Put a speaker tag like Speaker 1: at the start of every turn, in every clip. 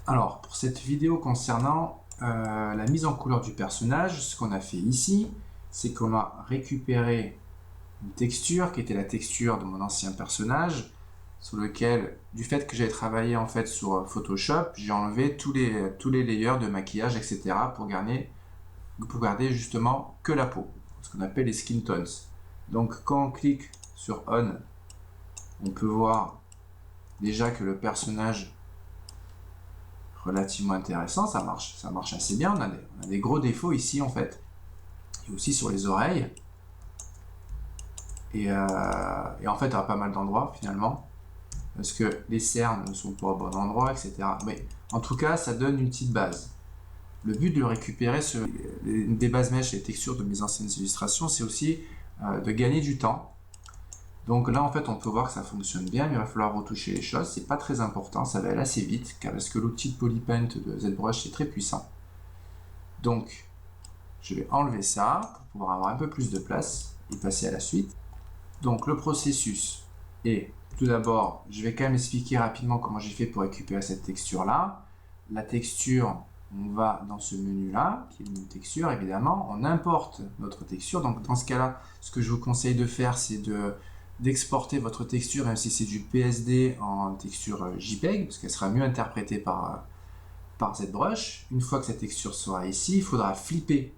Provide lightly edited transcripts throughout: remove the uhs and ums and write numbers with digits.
Speaker 1: Alors, pour cette vidéo concernant la mise en couleur du personnage, ce qu'on a fait ici, c'est qu'on a récupéré une texture qui était la texture de mon ancien personnage, sur lequel, du fait que j'avais travaillé en fait sur Photoshop, j'ai enlevé tous les layers de maquillage, etc. pour garder justement que la peau, ce qu'on appelle les skin tones. Donc quand on clique sur On, on peut voir déjà que le personnage relativement intéressant, ça marche assez bien. On a des gros défauts ici en fait, et aussi sur les oreilles. Et en fait, à pas mal d'endroits finalement, parce que les cernes ne sont pas au bon endroit, etc. Mais en tout cas, ça donne une petite base. Le but de récupérer des bases mèches et textures de mes anciennes illustrations, c'est aussi de gagner du temps. Donc là, en fait, on peut voir que ça fonctionne bien, mais il va falloir retoucher les choses. C'est pas très important, ça va aller assez vite, parce que l'outil de Polypaint de ZBrush est très puissant. Donc, je vais enlever ça pour pouvoir avoir un peu plus de place et passer à la suite. Donc, le processus est, tout d'abord, je vais quand même expliquer rapidement comment j'ai fait pour récupérer cette texture-là. La texture, on va dans ce menu-là, qui est une texture, évidemment. On importe notre texture. Donc, dans ce cas-là, ce que je vous conseille de faire, c'est d'exporter votre texture, même si c'est du PSD, en texture JPEG, parce qu'elle sera mieux interprétée par ZBrush. Une fois que cette texture sera ici, il faudra flipper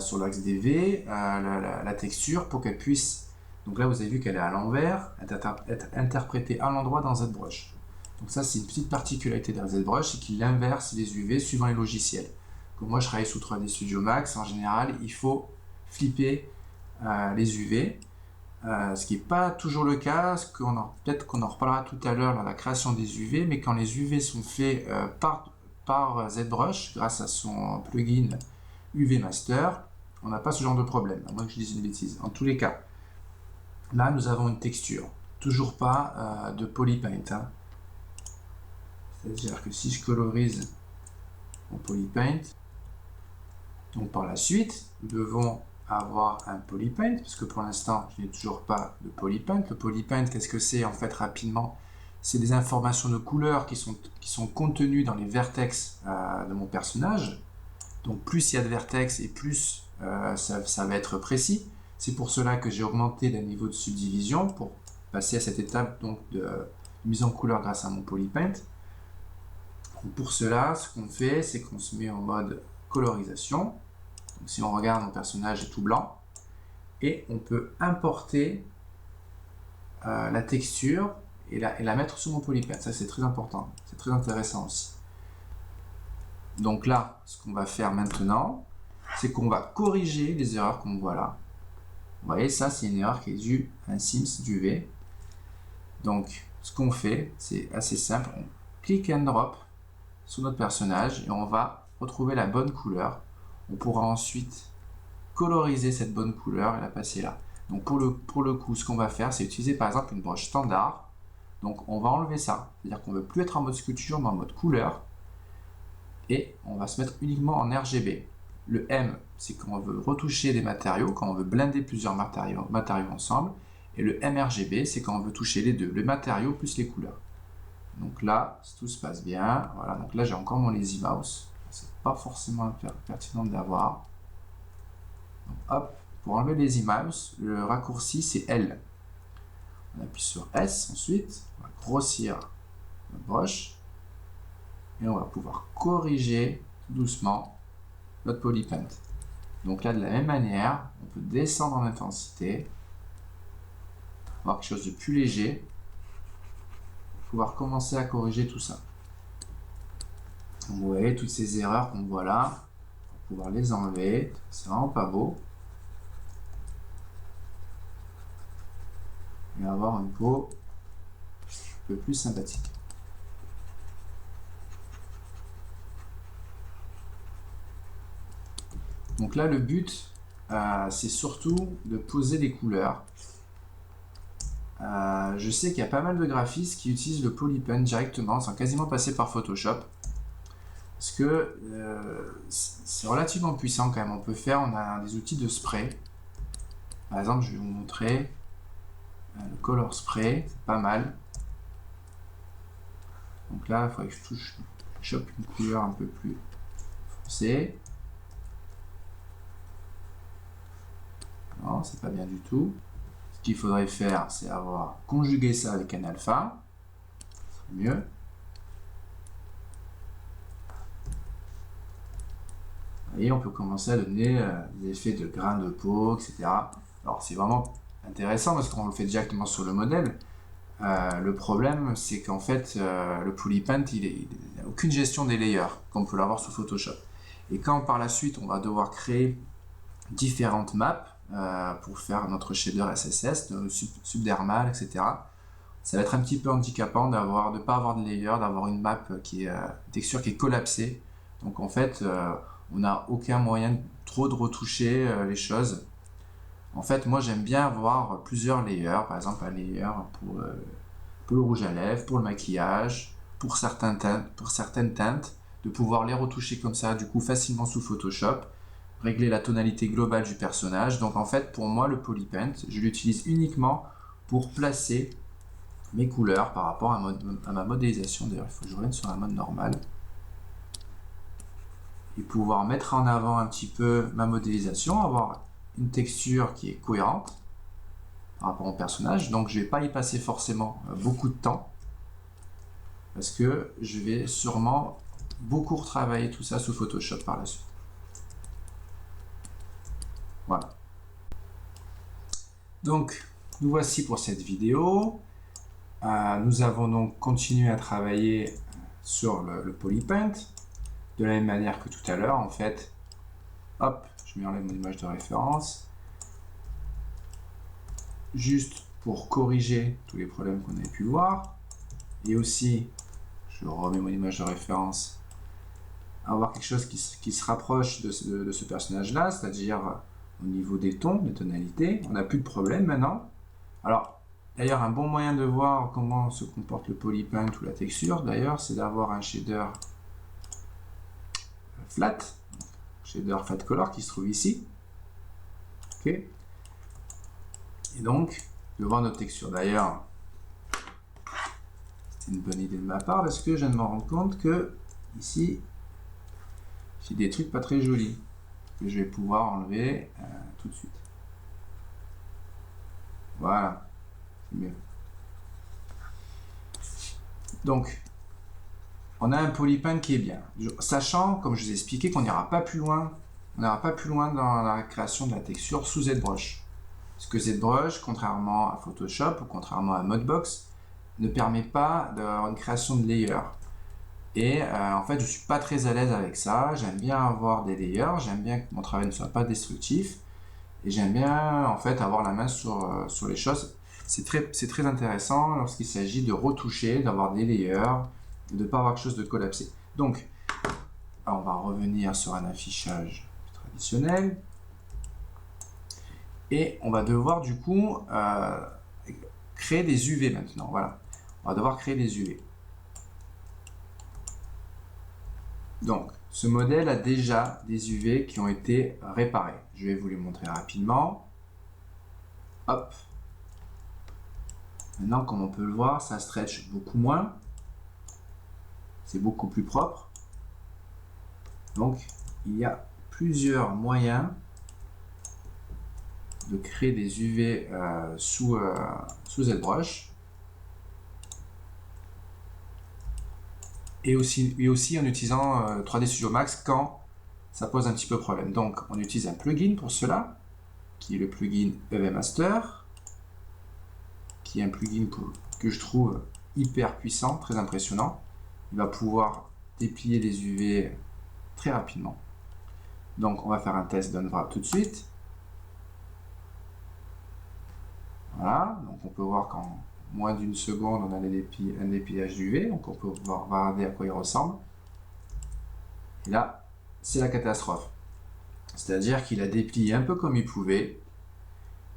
Speaker 1: sur l'axe des V la texture pour qu'elle puisse, donc là vous avez vu qu'elle est à l'envers, être interprétée à l'endroit dans ZBrush. Donc ça c'est une petite particularité de ZBrush, c'est qu'il inverse les UV suivant les logiciels. Comme moi je travaille sous 3D Studio Max, en général il faut flipper les UV. Ce qui n'est pas toujours le cas, peut-être qu'on en reparlera tout à l'heure dans la création des UV, mais quand les UV sont faits par ZBrush, grâce à son plugin UV Master, on n'a pas ce genre de problème, à moins que je dise une bêtise. En tous les cas, là nous avons une texture, toujours pas de Polypaint. Hein. C'est-à-dire que si je colorise mon Polypaint, donc par la suite, nous devons avoir un Polypaint, parce que pour l'instant, je n'ai toujours pas de Polypaint. Le Polypaint, qu'est-ce que c'est en fait rapidement? C'est des informations de couleurs qui sont contenues dans les vertex de mon personnage. Donc plus il y a de vertex et plus ça va être précis. C'est pour cela que j'ai augmenté le niveau de subdivision pour passer à cette étape donc, de mise en couleur grâce à mon Polypaint. Donc, pour cela, ce qu'on fait, c'est qu'on se met en mode colorisation. Donc, si on regarde, mon personnage est tout blanc. Et on peut importer la texture et la mettre sur mon Polypaint. Ça, c'est très important. C'est très intéressant aussi. Donc là, ce qu'on va faire maintenant, c'est qu'on va corriger les erreurs qu'on voit là. Vous voyez, ça, c'est une erreur qui est due à un Sims d'UV. Donc, ce qu'on fait, c'est assez simple. On clique and drop sur notre personnage et on va retrouver la bonne couleur. On pourra ensuite coloriser cette bonne couleur et la passer là. Donc, pour le coup, ce qu'on va faire, c'est utiliser par exemple une broche standard. Donc, on va enlever ça. C'est-à-dire qu'on ne veut plus être en mode sculpture, mais en mode couleur. Et on va se mettre uniquement en RGB. Le M, c'est quand on veut retoucher des matériaux, quand on veut blender plusieurs matériaux ensemble. Et le MRGB, c'est quand on veut toucher les deux, le matériau plus les couleurs. Donc là, tout se passe bien. Voilà, donc là j'ai encore mon lazy mouse. C'est pas forcément pertinent d'avoir. Donc hop, pour enlever le lazy mouse, le raccourci c'est L. On appuie sur S ensuite, on va grossir notre broche. Et on va pouvoir corriger tout doucement notre Polypaint. Donc là, de la même manière, on peut descendre en intensité, avoir quelque chose de plus léger, pour pouvoir commencer à corriger tout ça. Donc vous voyez toutes ces erreurs qu'on voit là, on va pouvoir les enlever, c'est vraiment pas beau. Et avoir une peau un peu plus sympathique. Donc là, le but, c'est surtout de poser des couleurs. Je sais qu'il y a pas mal de graphistes qui utilisent le Polypaint directement, sans quasiment passer par Photoshop. Parce que c'est relativement puissant quand même. On a des outils de spray. Par exemple, je vais vous montrer le Color Spray, c'est pas mal. Donc là, il faudrait que je chope une couleur un peu plus foncée. Non, c'est pas bien du tout. Ce qu'il faudrait faire, c'est avoir conjugué ça avec un alpha. C'est mieux. Et on peut commencer à donner des effets de grains de peau, etc. Alors c'est vraiment intéressant parce qu'on le fait directement sur le modèle. Le problème, c'est qu'en fait, le Polypaint, il n'a aucune gestion des layers, comme on peut l'avoir sous Photoshop. Et quand par la suite, on va devoir créer différentes maps pour faire notre shader SSS, subdermal, etc. Ça va être un petit peu handicapant de ne pas avoir de layer, d'avoir une map qui est texture qui est collapsée. Donc en fait, on n'a aucun moyen trop de retoucher les choses. En fait, moi j'aime bien avoir plusieurs layers, par exemple un layer pour le rouge à lèvres, pour le maquillage, pour certaines teintes, de pouvoir les retoucher comme ça, du coup facilement sous Photoshop, régler la tonalité globale du personnage. Donc en fait, pour moi, le Polypaint, je l'utilise uniquement pour placer mes couleurs par rapport à ma modélisation. D'ailleurs, il faut que je revienne sur un mode normal. Et pouvoir mettre en avant un petit peu ma modélisation, avoir une texture qui est cohérente par rapport au personnage. Donc je ne vais pas y passer forcément beaucoup de temps parce que je vais sûrement beaucoup retravailler tout ça sous Photoshop par la suite. Voilà. Donc nous voici pour cette vidéo. Nous avons donc continué à travailler sur le Polypaint de la même manière que tout à l'heure. En fait, hop, je mets en mon image de référence juste pour corriger tous les problèmes qu'on avait pu voir, et aussi je remets mon image de référence, avoir quelque chose qui se rapproche de ce personnage là, c'est-à-dire au niveau des tons, des tonalités. On n'a plus de problème maintenant. Alors d'ailleurs, un bon moyen de voir comment se comporte le Polypaint ou la texture, d'ailleurs, c'est d'avoir un shader flat, shader flat color qui se trouve ici. Ok. Et donc, de voir notre texture. D'ailleurs, c'est une bonne idée de ma part parce que je viens de me rendre compte que ici, j'ai des trucs pas très jolis que je vais pouvoir enlever tout de suite. Voilà, c'est mieux. Donc, on a un Polypaint qui est bien, sachant, comme je vous ai expliqué, qu'on n'ira pas plus loin. On n'ira pas plus loin dans la création de la texture sous ZBrush. Parce que ZBrush, contrairement à Photoshop ou contrairement à Modbox, ne permet pas d'avoir une création de layers. Et en fait, je ne suis pas très à l'aise avec ça. J'aime bien avoir des layers, j'aime bien que mon travail ne soit pas destructif. Et j'aime bien en fait avoir la main sur les choses. C'est très intéressant lorsqu'il s'agit de retoucher, d'avoir des layers, de ne pas avoir quelque chose de collapsé. Donc, on va revenir sur un affichage traditionnel. Et on va devoir du coup créer des UV maintenant. Voilà, on va devoir créer des UV. Donc, ce modèle a déjà des UV qui ont été réparés. Je vais vous les montrer rapidement. Hop. Maintenant, comme on peut le voir, ça stretch beaucoup moins. C'est beaucoup plus propre. Donc, il y a plusieurs moyens de créer des UV sous ZBrush. Et aussi en utilisant 3D Studio Max quand ça pose un petit peu problème. Donc, on utilise un plugin pour cela, qui est le plugin UV Master, qui est un plugin que je trouve hyper puissant, très impressionnant. Il va pouvoir déplier les UV très rapidement. Donc, on va faire un test d'Unwrap tout de suite. Voilà, donc on peut voir qu'en moins d'une seconde, on a un dépillage d'UV, donc on peut regarder à quoi il ressemble. Et là, c'est la catastrophe. C'est-à-dire qu'il a déplié un peu comme il pouvait.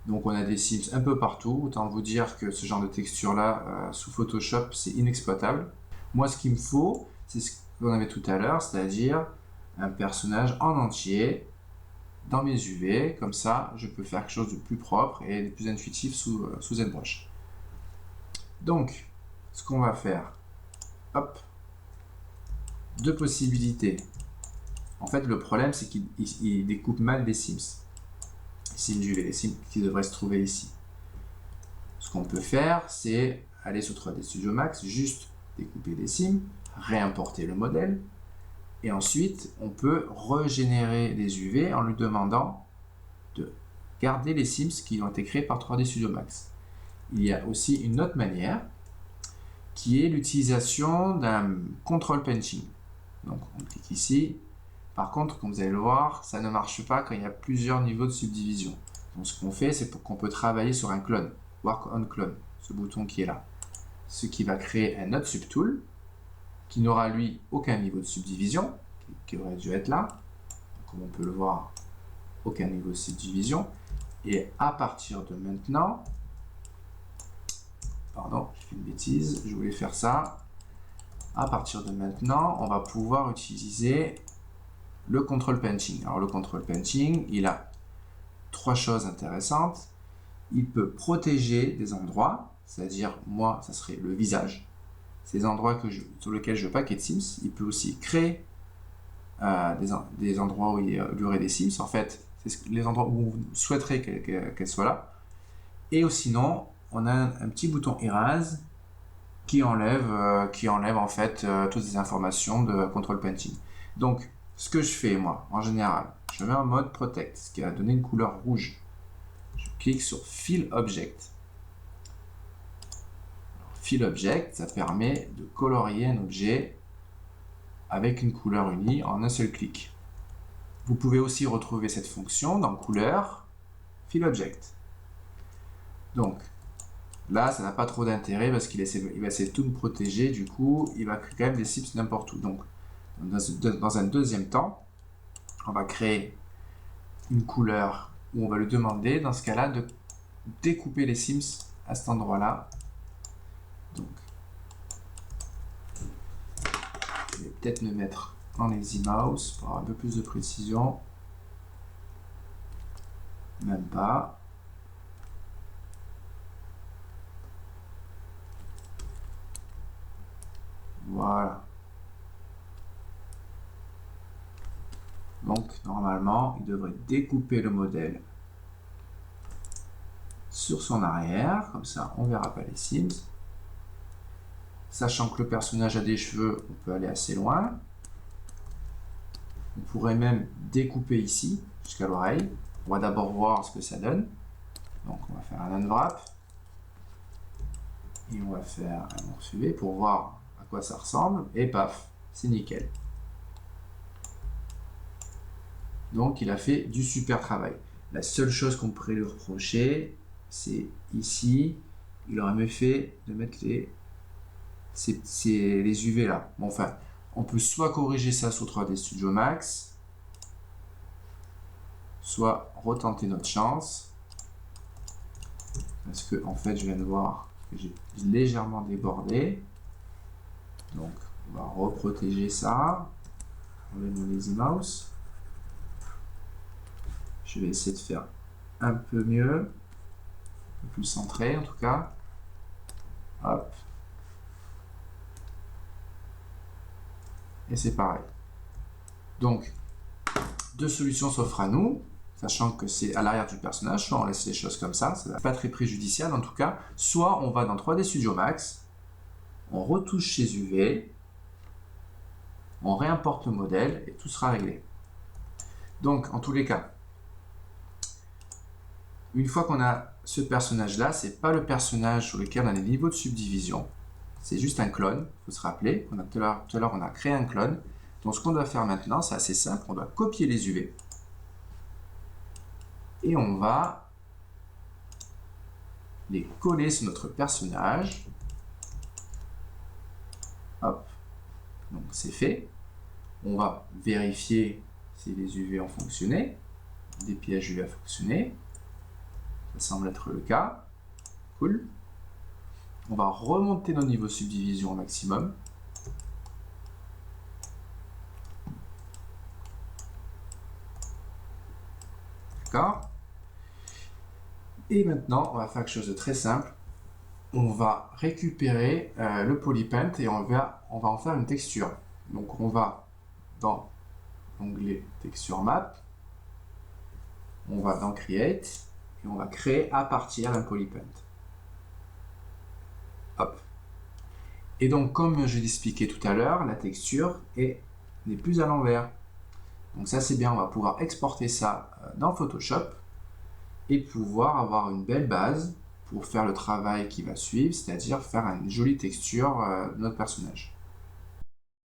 Speaker 1: Donc on a des sims un peu partout. Autant vous dire que ce genre de texture-là, sous Photoshop, c'est inexploitable. Moi, ce qu'il me faut, c'est ce qu'on avait tout à l'heure, c'est-à-dire un personnage en entier dans mes UV. Comme ça, je peux faire quelque chose de plus propre et de plus intuitif sous ZBrush. Donc, ce qu'on va faire, hop, deux possibilités. En fait, le problème, c'est qu'il découpe mal les Sims. Les Sims UV, les Sims qui devraient se trouver ici. Ce qu'on peut faire, c'est aller sur 3D Studio Max, juste découper les Sims, réimporter le modèle, et ensuite, on peut régénérer les UV en lui demandant de garder les Sims qui ont été créés par 3D Studio Max. Il y a aussi une autre manière, qui est l'utilisation d'un control painting. Donc, on clique ici. Par contre, comme vous allez le voir, ça ne marche pas quand il y a plusieurs niveaux de subdivision. Donc, ce qu'on fait, c'est qu'on peut travailler sur un clone, Work on Clone, ce bouton qui est là. Ce qui va créer un autre subtool, qui n'aura lui aucun niveau de subdivision, qui aurait dû être là. Comme on peut le voir, aucun niveau de subdivision. Et à partir de maintenant, pardon, je fais une bêtise, je voulais faire ça. À partir de maintenant, on va pouvoir utiliser le control painting. Alors le control painting, il a trois choses intéressantes. Il peut protéger des endroits, c'est-à-dire moi, ça serait le visage. Ces endroits sur lesquels je veux pas qu'il y ait de Sims. Il peut aussi créer des endroits où il y aurait des Sims. En fait, c'est les endroits où on souhaiterait qu'elle soit là. Et sinon, on a un petit bouton Erase qui enlève en fait toutes les informations de control painting. Donc, ce que je fais moi, en général, je mets en mode Protect, ce qui va donner une couleur rouge. Je clique sur Fill Object. Fill Object, ça permet de colorier un objet avec une couleur unie en un seul clic. Vous pouvez aussi retrouver cette fonction dans Couleur, Fill Object. Donc, là, ça n'a pas trop d'intérêt parce qu'il va essayer de tout me protéger. Du coup, il va créer quand même des Sims n'importe où. Donc, dans un deuxième temps, on va créer une couleur où on va lui demander, dans ce cas-là, de découper les Sims à cet endroit-là. Donc, je vais peut-être me mettre en Lazy Mouse pour avoir un peu plus de précision. Même pas. Voilà. Donc, normalement, il devrait découper le modèle sur son arrière. Comme ça, on ne verra pas les Sims. Sachant que le personnage a des cheveux, on peut aller assez loin. On pourrait même découper ici, jusqu'à l'oreille. On va d'abord voir ce que ça donne. Donc, on va faire un unwrap. Et on va faire un morceau UV pour voir à quoi ça ressemble. Et paf, c'est nickel. Donc, il a fait du super travail. La seule chose qu'on pourrait lui reprocher, c'est ici, il aurait mieux fait de mettre les UV là. Bon, enfin, on peut soit corriger ça sur 3D Studio Max, soit retenter notre chance. Parce que, en fait, je viens de voir que j'ai légèrement débordé. Donc, on va reprotéger ça. On va mon Lazy Mouse. Je vais essayer de faire un peu mieux, un peu plus centré en tout cas. Hop. Et c'est pareil. Donc, deux solutions s'offrent à nous, sachant que c'est à l'arrière du personnage, soit on laisse les choses comme ça n'est pas très préjudiciable en tout cas, soit on va dans 3D Studio Max, on retouche chez UV, on réimporte le modèle et tout sera réglé. Donc, en tous les cas, une fois qu'on a ce personnage-là, c'est pas le personnage sur lequel on a des niveaux de subdivision. C'est juste un clone. Il faut se rappeler. Tout à l'heure, on a créé un clone. Donc, ce qu'on doit faire maintenant, c'est assez simple. On doit copier les UV. Et on va les coller sur notre personnage. Hop. Donc, c'est fait. On va vérifier si les UV ont fonctionné. Des pièges UV ont fonctionné. Ça semble être le cas. Cool. On va remonter nos niveaux de subdivision au maximum. D'accord. Et maintenant, on va faire quelque chose de très simple. On va récupérer le polypaint et on va en faire une texture. Donc on va dans l'onglet Texture Map, on va dans Create, et on va créer à partir d'un polypaint. Hop. Et donc, comme je l'ai expliqué tout à l'heure, la texture n'est plus à l'envers. Donc ça, c'est bien, on va pouvoir exporter ça dans Photoshop et pouvoir avoir une belle base pour faire le travail qui va suivre, c'est-à-dire faire une jolie texture de notre personnage.